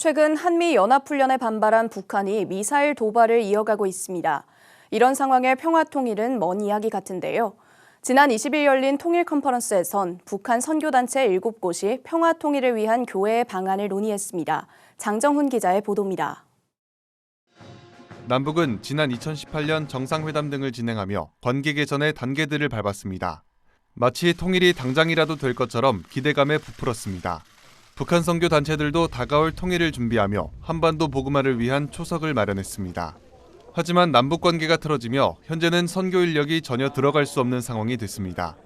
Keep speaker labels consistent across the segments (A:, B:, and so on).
A: 최근 한미 연합훈련에 반발한 북한이 미사일 도발을 이어가고 있습니다. 이런 상황에 평화통일은 먼 이야기 같은데요. 지난 20일 열린 통일 컨퍼런스에선 북한 선교단체 7곳이 평화통일을 위한 교회의 방안을 논의했습니다. 장정훈 기자의 보도입니다.
B: 남북은 지난 2018년 정상회담 등을 진행하며 관계 개선의 단계들을 밟았습니다. 마치 통일이 당장이라도 될 것처럼 기대감에 부풀었습니다. 북한 선교 단체들도 다가올 통일을 준비하며 한반도 복음화를 위한 초석을 마련했습니다. 하지만 남북 관계가 틀어지며 현재는 선교 인력이 전혀 들어갈 수 없는 상황이 됐습니다.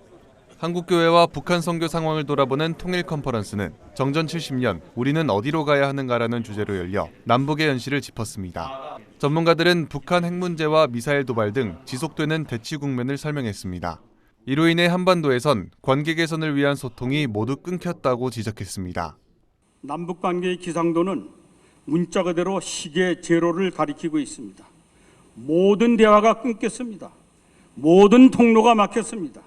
B: 한국교회와 북한 선교 상황을 돌아보는 통일 컨퍼런스는 정전 70년 우리는 어디로 가야 하는가라는 주제로 열려 남북의 현실을 짚었습니다. 전문가들은 북한 핵 문제와 미사일 도발 등 지속되는 대치 국면을 설명했습니다. 이로 인해 한반도에선 관계 개선을 위한 소통이 모두 끊겼다고 지적했습니다.
C: 남북관계의 기상도는 문자 그대로 시계 제로를 가리키고 있습니다. 모든 대화가 끊겼습니다. 모든 통로가 막혔습니다.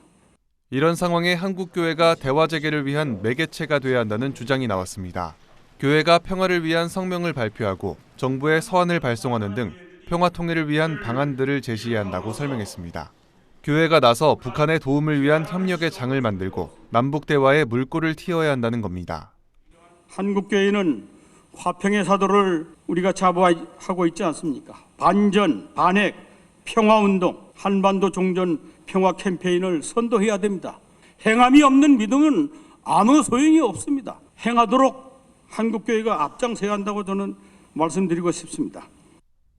B: 이런 상황에 한국교회가 대화 재개를 위한 매개체가 돼야 한다는 주장이 나왔습니다. 교회가 평화를 위한 성명을 발표하고 정부에 서한을 발송하는 등 평화 통일을 위한 방안들을 제시해야 한다고 설명했습니다. 교회가 나서 북한의 도움을 위한 협력의 장을 만들고 남북 대화의 물꼬를 틔워야 한다는 겁니다.
C: 한국교회는 화평의 사도를 우리가 자부하고 있지 않습니까? 반전, 반핵, 평화운동, 한반도 종전 평화 캠페인을 선도해야 됩니다. 행함이 없는 믿음은 아무 소용이 없습니다. 행하도록 한국교회가 앞장서야 한다고 저는 말씀드리고 싶습니다.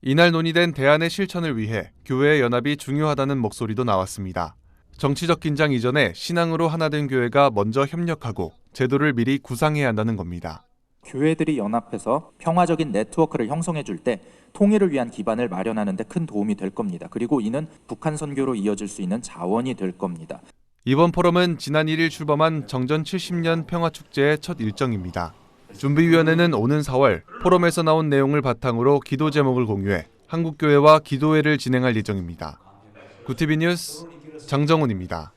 B: 이날 논의된 대안의 실천을 위해 교회의 연합이 중요하다는 목소리도 나왔습니다. 정치적 긴장 이전에 신앙으로 하나 된 교회가 먼저 협력하고 제도를 미리 구상해야 한다는 겁니다.
D: 교회들이 연합해서 평화적인 네트워크를 형성해 줄 때 통일을 위한 기반을 마련하는 데 큰 도움이 될 겁니다. 그리고 이는 북한 선교로 이어질 수 있는 자원이 될 겁니다.
B: 이번 포럼은 지난 1일 출범한 정전 70년 평화축제의 첫 일정입니다. 준비위원회는 오는 4월 포럼에서 나온 내용을 바탕으로 기도 제목을 공유해 한국교회와 기도회를 진행할 예정입니다. 구티비 뉴스 장정훈입니다.